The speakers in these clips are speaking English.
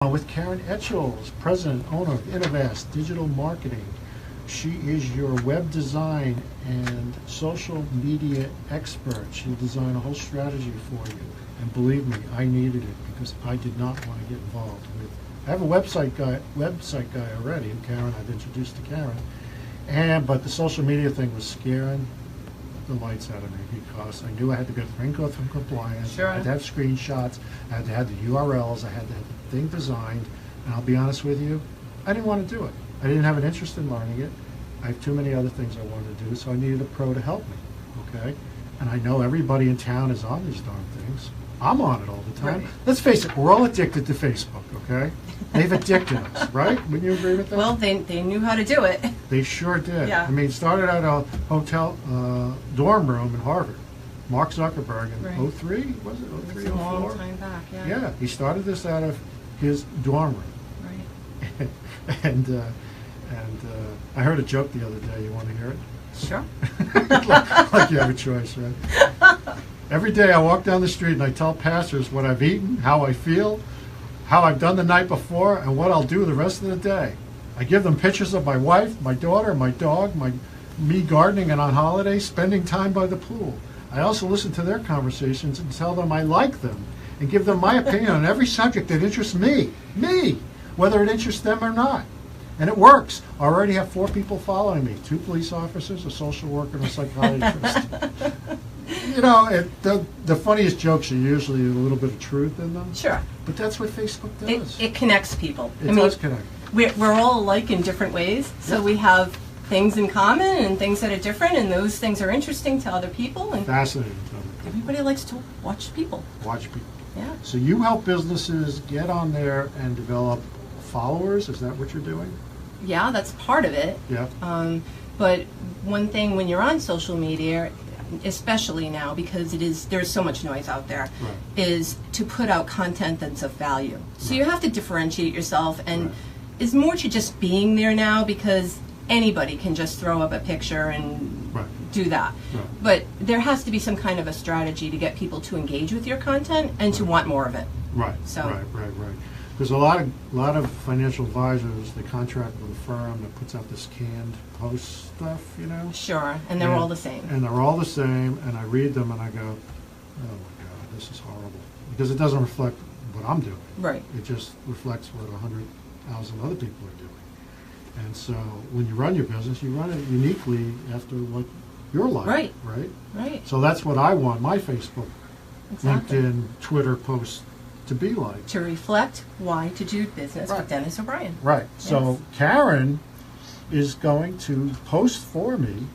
With Karen Etchells, President, owner of Innovast Digital Marketing. She is your web design and social media expert. She'll design a whole strategy for you. And believe me, I needed it because I did not want to get involved with. I have a website guy already, and Karen, I've introduced to Karen. But the social media thing was scaring the lights out of me because I knew I had to go through compliance. Sure. I had to have screenshots. I had to have the URLs. I had to have the thing designed. And I'll be honest with you, I didn't want to do it. I didn't have an interest in learning it. I have too many other things I wanted to do, so I needed a pro to help me. Okay, and I know everybody in town is on these darn things. I'm on it all the time. Right. Let's face it, we're all addicted to Facebook. Okay, they've addicted us, right? Wouldn't you agree with that? Well, they knew how to do it. They sure did. Yeah. I mean, it started at a hotel dorm room in Harvard. Mark Zuckerberg in Right. 03, was it? 03, It's a 04? long time back, yeah. Yeah, he started this out of his dorm room. Right. and I heard a joke the other day. You want to hear it? Sure. like you have a choice, right? Every day I walk down the street and I tell pastors what I've eaten, how I feel, how I've done the night before, and what I'll do the rest of the day. I give them pictures of my wife, my daughter, my dog, me gardening and on holiday, spending time by the pool. I also listen to their conversations and tell them I like them and give them my opinion on every subject that interests me, whether it interests them or not. And it works. I already have 4 people following me, 2 police officers, a social worker, and a psychiatrist. You know, the funniest jokes are usually a little bit of truth in them. Sure. But that's what Facebook does. It connects people. It does connect. We're all alike in different ways, so Yep. we have things in common and things that are different, and those things are interesting to other people, and Fascinating. everybody likes to watch people. Watch people. Yeah. So you help businesses get on there and develop followers? Is that what you're doing? Yeah, that's part of it. Yeah. But one thing when you're on social media, especially now because there's so much noise out there, Right. is to put out content that's of value. So you have to differentiate yourself, and Right. it's more to just being there now because anybody can just throw up a picture and Right. do that. Right. But there has to be some kind of a strategy to get people to engage with your content and to want more of it. Right. So- Right. There's a lot of financial advisors. They contract with a firm that puts out this canned post stuff, you know. Sure, and they're all the same. And they're all the same. And I read them and I go, oh my God, this is horrible, because it doesn't reflect what I'm doing. Right. It just reflects what 100,000 other people are doing. And so when you run your business, you run it uniquely after what your life. Right. Right. Right. So that's what I want my Facebook, Exactly. LinkedIn, Twitter posts to be like. To reflect why to do business Right. with Denis O'Brien. Right. So Karen is going to post for me,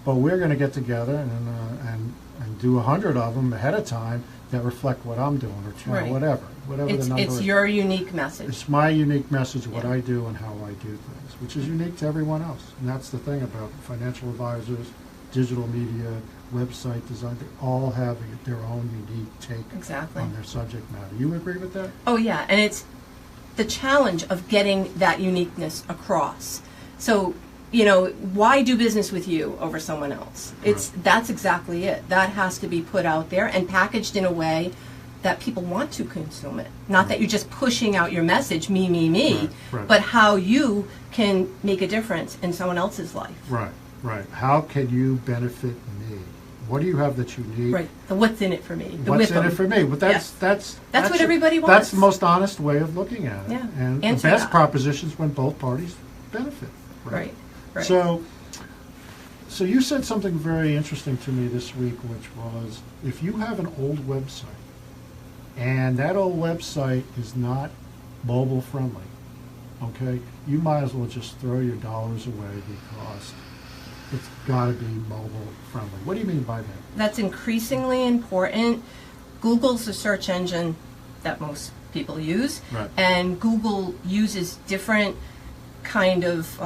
but we're going to get together and do 100 of them ahead of time that reflect what I'm doing, or 10, Right. or whatever the number It's is. your unique message. It's my unique message, what Yeah. I do and how I do things, which is unique to everyone else. And that's the thing about financial advisors, digital media, website design. They all have their own unique take Exactly. on their subject matter. You agree with that? Oh yeah, and it's the challenge of getting that uniqueness across. So, why do business with you over someone else? That's exactly it. That has to be put out there and packaged in a way that people want to consume it. Not that you're just pushing out your message, me, Right. but how you can make a difference in someone else's life. Right. How can you benefit me? What do you have that's unique? Right. The what's in it for me. The What's with in it them. for me? But that's what everybody That's wants. the most honest way of looking at it. Yeah. And the Answer best that. propositions when both parties benefit. Right. So you said something very interesting to me this week, which was, if you have an old website and that old website is not mobile friendly, okay, you might as well just throw your dollars away because it's got to be mobile friendly. What do you mean by that? That's increasingly important. Google's the search engine that most people use, Right. and Google uses different kind of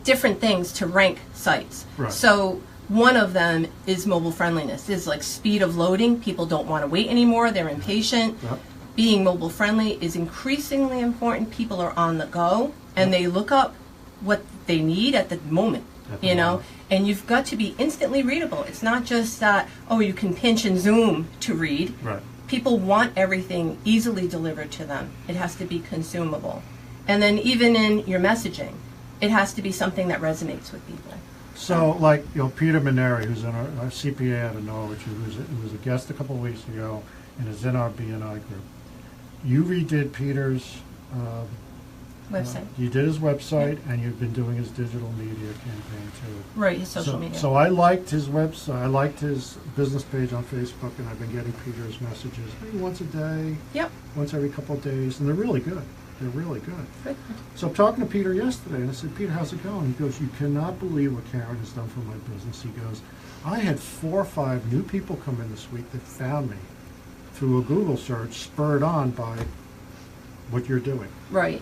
different things to rank sites. Right. So one of them is mobile friendliness. Is like speed of loading. People don't want to wait anymore. They're impatient. Yep. Being mobile friendly is increasingly important. People are on the go and they look up what they need at the moment. At the moment. And you've got to be instantly readable. It's not just that, you can pinch and zoom to read. Right. people want everything easily delivered to them. It has to be consumable. And then even in your messaging, it has to be something that resonates with people. So, like, Peter Maneri, who's in our CPA out of Norwich, who was a guest a couple of weeks ago and is in our BNI group. You redid Peter's Website. You did his website, and you've been doing his digital media campaign too. Right, his social media. So I liked his website. I liked his business page on Facebook, and I've been getting Peter's messages maybe once a day, Yep. once every couple of days, and they're really good. They're really good. Good. So I'm talking to Peter yesterday, and I said, Peter, how's it going? He goes, you cannot believe what Karen has done for my business. He goes, I had 4 or 5 new people come in this week that found me through a Google search, spurred on by what you're doing. Right.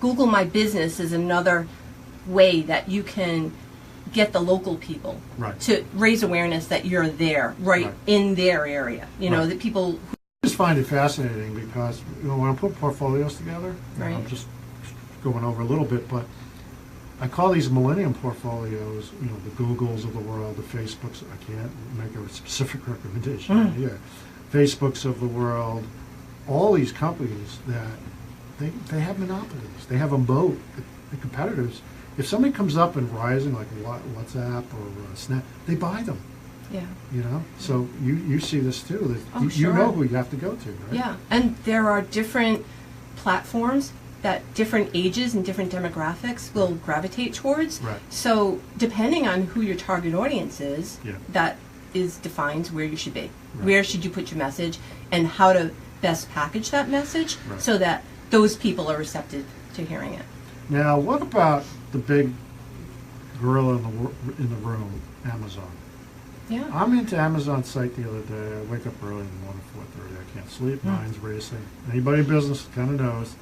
Google My Business is another way that you can get the local people Right. to raise awareness that you're there, right. in their area. You know, Right. that people. I just find it fascinating because when I put portfolios together, Right. I'm just going over a little bit, but I call these millennium portfolios, the Googles of the world, the Facebooks. I can't make a specific recommendation here. Facebooks of the world, all these companies that they have monopolies. They have a moat. The competitors. If somebody comes up and rising like WhatsApp or Snap, they buy them. Yeah. So you see this too. Oh, You sure. know who you have to go to, right? Yeah, and there are different platforms that different ages and different demographics will gravitate towards. Right. So depending on who your target audience is, Yeah. that defines where you should be. Right. Where should you put your message, and how to best package that message Right. so that those people are receptive to hearing it. Now, what about the big gorilla in the room, Amazon? Yeah. I'm into Amazon site the other day. I wake up early in the morning, 4:30. I can't sleep. Mind's racing. Anybody in business kind of knows.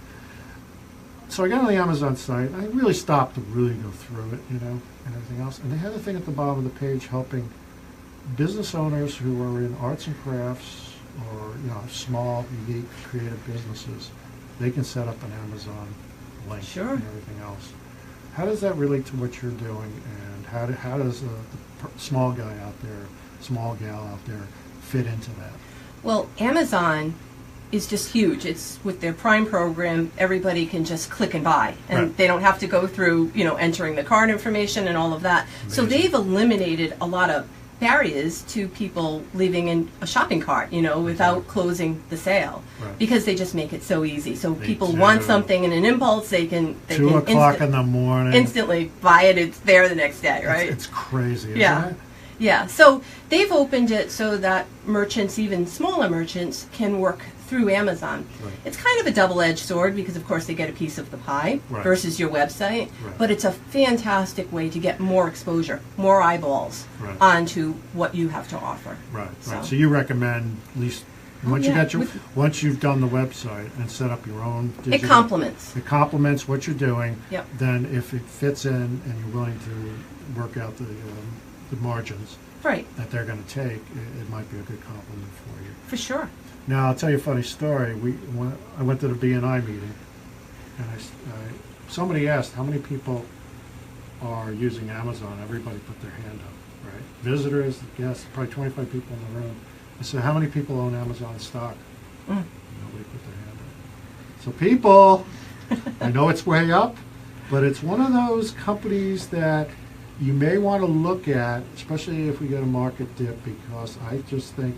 So I got on the Amazon site. And I really stopped to really go through it, and everything else. And they had a thing at the bottom of the page helping business owners who are in arts and crafts or small, unique, creative businesses. They can set up an Amazon link Sure. and everything else. How does that relate to what you're doing, and how does the small guy out there, small gal out there, fit into that? Well, Amazon is just huge. It's with their Prime program, everybody can just click and buy, and Right. they don't have to go through, entering the card information and all of that. So Amazing. they've eliminated a lot of barriers to people leaving in a shopping cart, without closing the sale, Right. because they just make it so easy. So They people do. want something in an impulse, they can 2 o'clock in the morning. instantly buy it. It's there the next day, right? It's crazy, isn't Yeah. it? Yeah, so they've opened it so that merchants, even smaller merchants, can work through Amazon. Right. It's kind of a double-edged sword because, of course, they get a piece of the pie Right. versus your website, Right. but it's a fantastic way to get more exposure, more eyeballs Right. onto what you have to offer. Right. So- So you recommend at least once yeah, once you've done the website and set up your own digital. It complements. It complements what you're doing. Yep. Then if it fits in and you're willing to work out the margins Right, that they're going to take, it might be a good compliment for you. for sure. Now, I'll tell you a funny story. I went to the BNI meeting, and somebody asked how many people are using Amazon. Everybody put their hand up, right? Visitors, guests, probably 25 people in the room. I said, how many people own Amazon stock? Nobody put their hand up. So people, I know it's way up, but it's one of those companies that you may want to look at, especially if we get a market dip, because I just think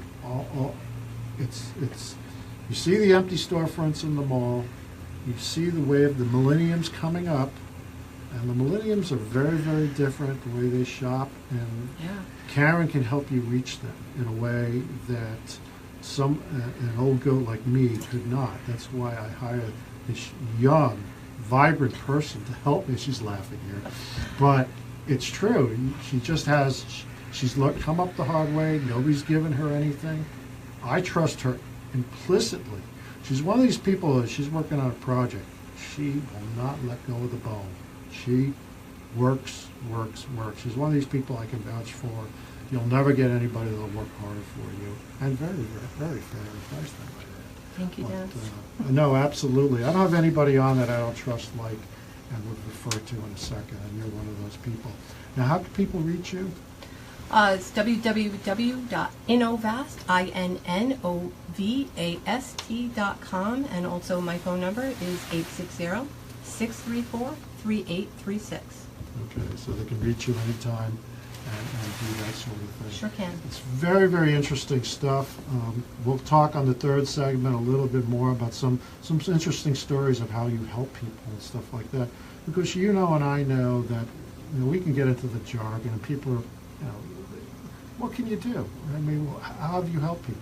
it's you see the empty storefronts in the mall, you see the wave, the millenniums coming up, and the millenniums are very, very different the way they shop, and Yeah. Karen can help you reach them in a way that an old goat like me could not. That's why I hired this young, vibrant person to help me. She's laughing here, but it's true. She just she's come up the hard way. Nobody's given her anything. I trust her implicitly. She's one of these people that she's working on a project. She will not let go of the bone. She works. She's one of these people I can vouch for. You'll never get anybody that'll work harder for you. And very, very, very fair advice. Thank you, Dan. No, absolutely. I don't have anybody on that I don't trust like and would refer to in a second, and you're one of those people. Now, how can people reach you? It's www.innovast, INNOVAST.com, and also my phone number is 860-634-3836. Okay, so they can reach you anytime and do that sort of thing. Sure can. It's very, very interesting stuff. We'll talk on the third segment a little bit more about some interesting stories of how you help people and stuff like that. Because you know and I know that we can get into the jargon and people are, what can you do? I mean, how have you helped people?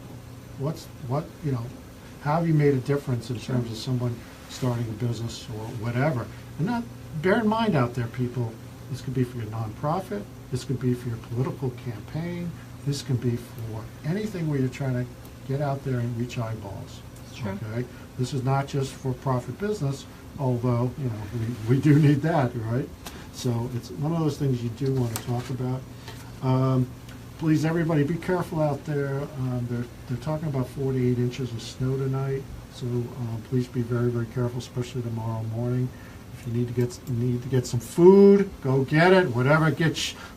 How have you made a difference in terms of someone starting a business or whatever? And not bear in mind out there, people, this could be for your nonprofit, this could be for your political campaign, this can be for anything where you're trying to get out there and reach eyeballs. Sure. Okay? This is not just for profit business, although, we do need that, right? So it's one of those things you do want to talk about. Please, everybody, be careful out there. They're talking about 48 inches of snow tonight, so please be very, very careful, especially tomorrow morning. If you need to get some food, go get it. Whatever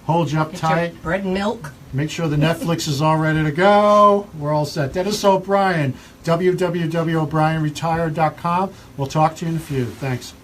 holds you up Get tight. your bread and milk. Make sure the Netflix is all ready to go. We're all set. Denis O'Brien, www.o'brienretire.com. We'll talk to you in a few. Thanks.